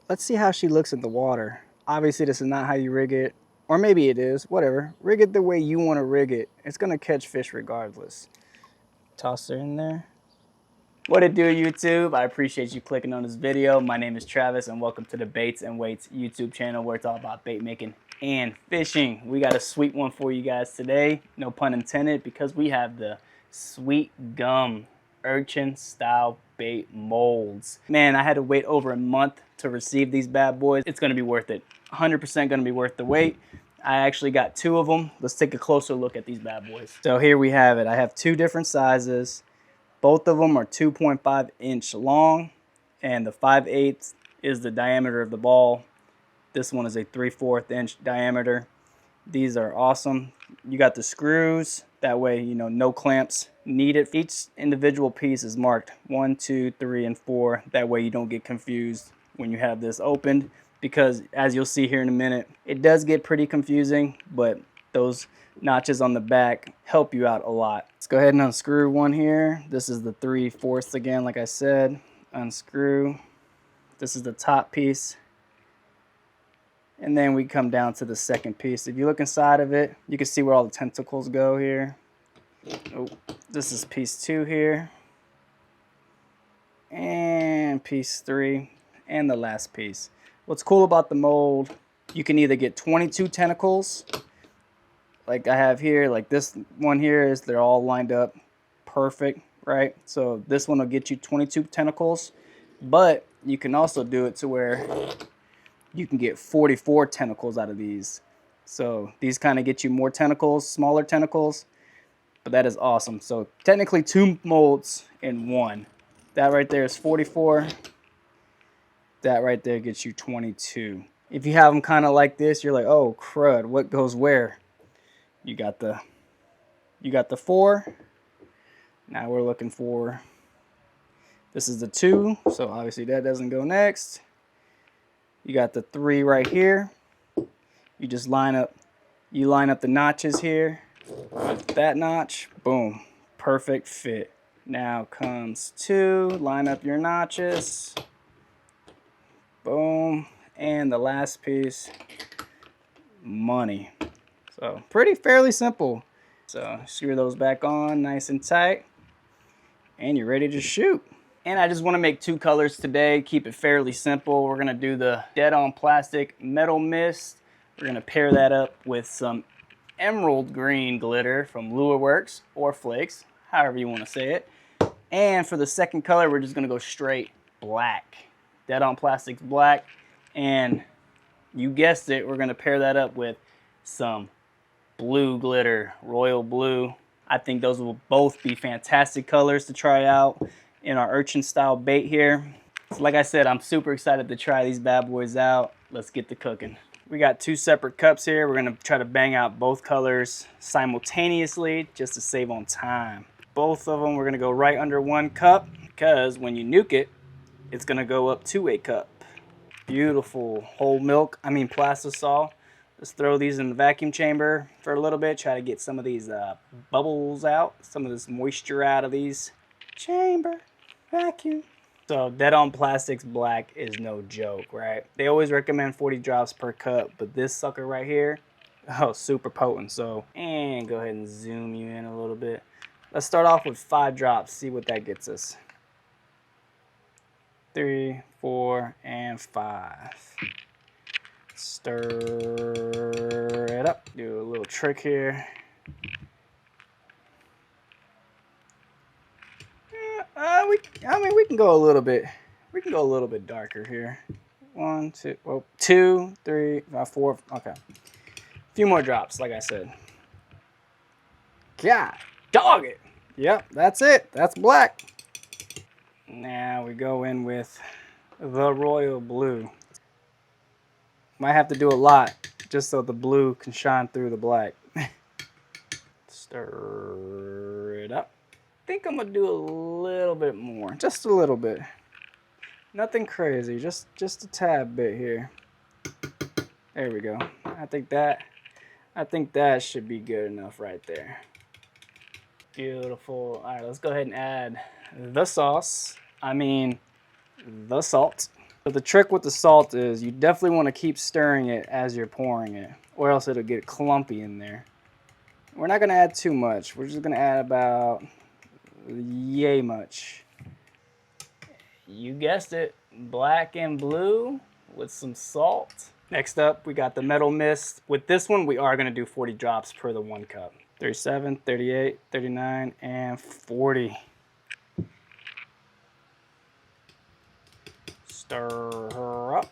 Let's see how she looks in the water. Obviously, this is not how you rig it. Or maybe it is, whatever. Rig it the way you want to rig it. It's gonna catch fish regardless. Toss her in there. What it do, YouTube? I appreciate you clicking on this video. My name is Travis and welcome to the Baits and Weights YouTube channel where it's all about bait making and fishing. We got a sweet one for you guys today, no pun intended, because we have the Sweet Gum urchin style bait molds. Man, I had to wait over a month to receive these bad boys. It's gonna be worth it. 100% gonna be worth the wait. I actually got 2 of them. Let's take a closer look at these bad boys. So here we have it. I have 2 different sizes. Both of them are 2.5 inch long, and the 5/8 is the diameter of the ball. This one is a 3/4 inch diameter. These are awesome. You got the screws, that way, you know, no clamps needed. Each individual piece is marked 1, 2, 3, and 4. That way you don't get confused when you have this opened, because as you'll see here in a minute, it does get pretty confusing, but those notches on the back help you out a lot. Let's go ahead and unscrew one here. This is the 3/4 again, like I said. Unscrew. This is the top piece. And then we come down to the second piece. If you look inside of it, you can see where all the tentacles go here. Oh, this is piece 2 here. And piece 3. And the last piece. What's cool about the mold, you can either get 22 tentacles, like I have here, like this one here is, they're all lined up perfect, right? So this one will get you 22 tentacles, but you can also do it to where you can get 44 tentacles out of these. So these kind of get you more tentacles, smaller tentacles, but that is awesome. So technically 2 molds in one. That right there is 44. That right there gets you 22. If you have them kind of like this, you're like, oh crud, what goes where? You got the 4. Now we're looking for, this is the 2, so obviously that doesn't go next. You got the 3 right here. You just line up the notches here with that notch. Boom, perfect fit. Now comes 2, line up your notches. Boom, and the last piece, money. So fairly simple. So screw those back on nice and tight, and you're ready to shoot. And I just want to make 2 colors today, keep it fairly simple. We're gonna do the Dead on Plastic Metal Mist. We're gonna pair that up with some emerald green glitter from Lure Works, or Flakes, however you want to say it. And for the second color, we're just gonna go straight black. Dead on Plastic's black, and you guessed it, we're gonna pair that up with some blue glitter, royal blue. I think those will both be fantastic colors to try out in our urchin style bait here. So like I said, I'm super excited to try these bad boys out. Let's get to cooking. We got 2 separate cups here. We're gonna try to bang out both colors simultaneously just to save on time. Both of them, we're gonna go right under 1 cup, because when you nuke it, it's gonna go up to a cup. Beautiful whole milk, plastisol. Let's throw these in the vacuum chamber for a little bit, try to get some of these bubbles out, some of this moisture out of these. Chamber, vacuum. So Dead on Plastic's black is no joke, right? They always recommend 40 drops per cup, but this sucker right here, oh, super potent. So, and go ahead and zoom you in a little bit. Let's start off with 5 drops, see what that gets us. 3, 4, and 5. Stir it up. Do a little trick here. We can go a little bit. We can go a little bit darker here. 1, 2, well, 2, 3, 4. Okay. A few more drops, like I said. God, dog it. Yep, that's it. That's black. Now we go in with the royal blue. Might have to do a lot just so the blue can shine through the black. Stir it up. I think I'm gonna do a little bit more, just a little bit. Nothing crazy, just a tad bit here. There we go. I think that should be good enough right there. Beautiful. All right, let's go ahead and add the sauce. The salt. But the trick with the salt is you definitely want to keep stirring it as you're pouring it, or else it'll get clumpy in there. We're not going to add too much. We're just going to add about yay much. You guessed it, black and blue with some salt. Next up, we got the metal mist. With this one, we are going to do 40 drops per the 1 cup. 37, 38, 39, and 40. Stir her up.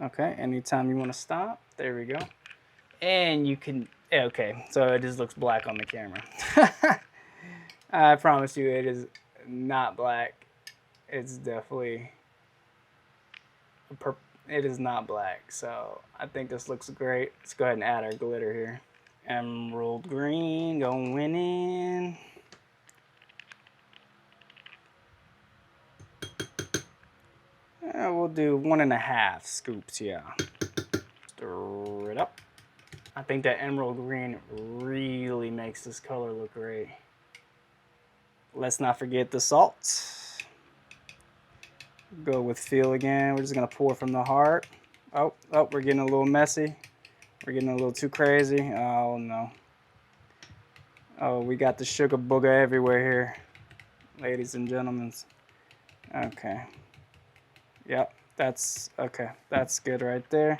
Okay, anytime you want to stop, there we go. And you can, okay, so it just looks black on the camera. I promise you it is not black. It's definitely, it is not black. So I think this looks great. Let's go ahead and add our glitter here. Emerald green going in. We'll do 1.5 scoops, yeah. Stir it up. I think that emerald green really makes this color look great. Let's not forget the salt. Go with feel again. We're just gonna pour from the heart. Oh, we're getting a little messy. We're getting a little too crazy. Oh no. Oh, we got the sugar booger everywhere here, ladies and gentlemen. Okay. Yep, that's okay. That's good right there.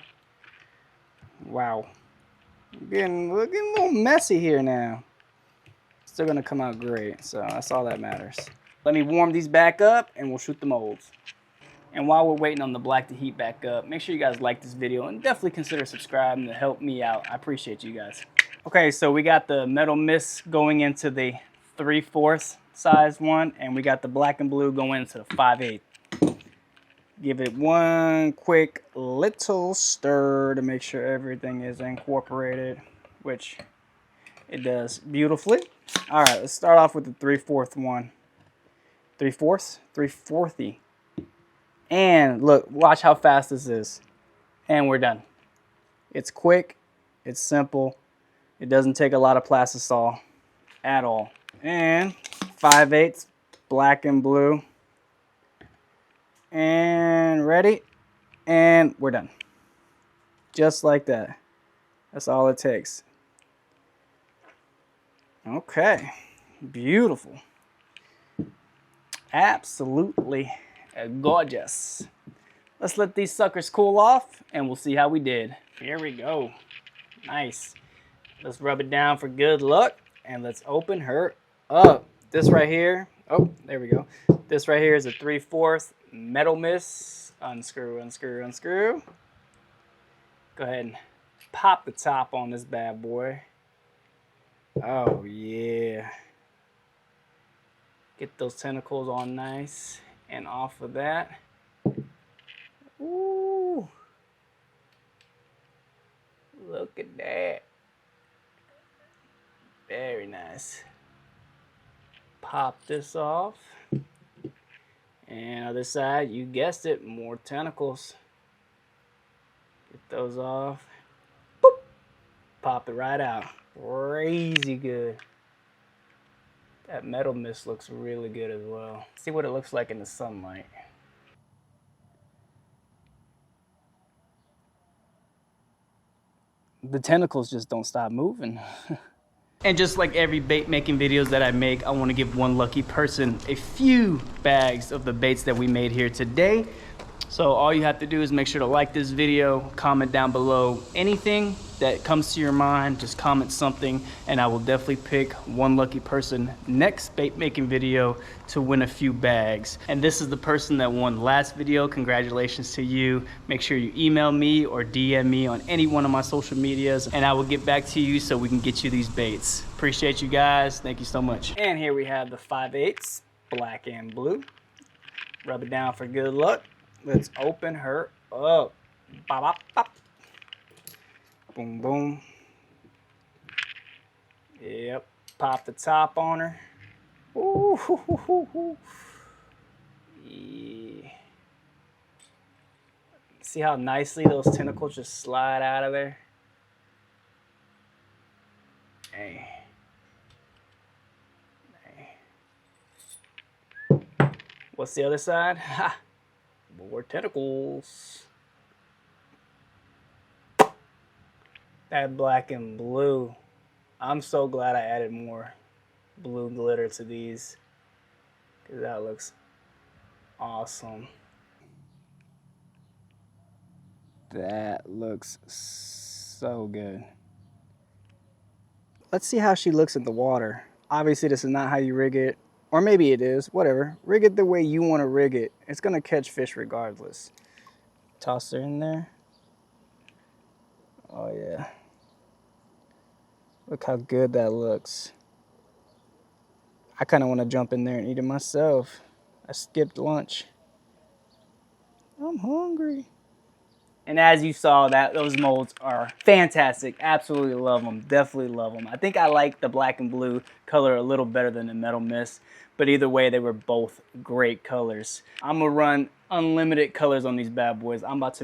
Wow. We're getting a little messy here now. Still gonna come out great, so that's all that matters. Let me warm these back up and we'll shoot the molds. And while we're waiting on the black to heat back up, make sure you guys like this video and definitely consider subscribing to help me out. I appreciate you guys. Okay, so we got the metal mist going into the 3/4 size one, and we got the black and blue going into the 5/8. Give it one quick little stir to make sure everything is incorporated, which it does beautifully. All right, let's start off with the 3/4 one. 3/4? 3/4. And look, watch how fast this is. And we're done. It's quick, it's simple, it doesn't take a lot of plastisol at all. And 5/8 black and blue. And ready, and we're done. Just like that. That's all it takes. Okay, beautiful. Absolutely gorgeous. Let's let these suckers cool off and we'll see how we did. Here we go. Nice. Let's rub it down for good luck and let's open her up. This right here, oh, there we go. This right here is a 3/4 metal mist. Unscrew, unscrew, unscrew. Go ahead and pop the top on this bad boy. Oh yeah. Get those tentacles all nice and off of that. Ooh. Look at that. Very nice. Pop this off. And other side, you guessed it, more tentacles. Get those off. Boop. Pop it right out. Crazy good. That metal mist looks really good as well. See what it looks like in the sunlight. The tentacles just don't stop moving. And just like every bait making videos that I make, I want to give one lucky person a few bags of the baits that we made here today. So all you have to do is make sure to like this video, comment down below anything that comes to your mind, just comment something, and I will definitely pick one lucky person next bait making video to win a few bags. And this is the person that won last video. Congratulations to you. Make sure you email me or DM me on any one of my social medias, and I will get back to you so we can get you these baits. Appreciate you guys. Thank you so much. And here we have the 5/8 black and blue. Rub it down for good luck. Let's open her up. Bop, bop, bop. Boom, boom. Yep. Pop the top on her. Ooh, hoo, hoo, hoo, hoo. Yeah. See how nicely those tentacles just slide out of there? Hey. Hey. What's the other side? Ha! More tentacles. That black and blue. I'm so glad I added more blue glitter to these, because that looks awesome. That looks so good. Let's see how she looks in the water. Obviously, this is not how you rig it, or maybe it is, whatever. Rig it the way you want to rig it. It's gonna catch fish regardless. Toss her in there. Oh yeah. Look how good that looks. I kind of want to jump in there and eat it myself. I skipped lunch. I'm hungry. And as you saw, those molds are fantastic. Absolutely love them. Definitely love them. I think I like the black and blue color a little better than the metal mist. But either way, they were both great colors. I'm going to run unlimited colors on these bad boys. I'm about to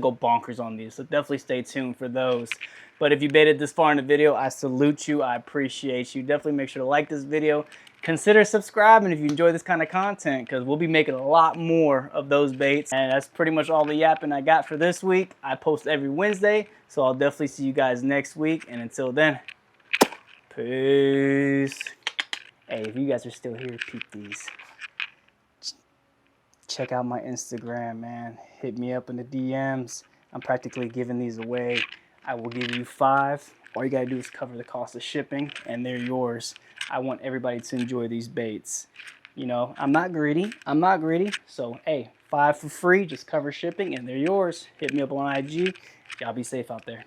go bonkers on these. So definitely stay tuned for those. But if you made it this far in the video, I salute you. I appreciate you. Definitely make sure to like this video. Consider subscribing if you enjoy this kind of content, because we'll be making a lot more of those baits. And that's pretty much all the yapping I got for this week. I post every Wednesday, so I'll definitely see you guys next week. And until then, peace. Hey, if you guys are still here, peep these. Check out my Instagram, man. Hit me up in the DMs. I'm practically giving these away. I will give you 5. All you gotta do is cover the cost of shipping, and they're yours. I want everybody to enjoy these baits. You know, I'm not greedy. So, hey, 5 for free, just cover shipping, and they're yours. Hit me up on IG. Y'all be safe out there.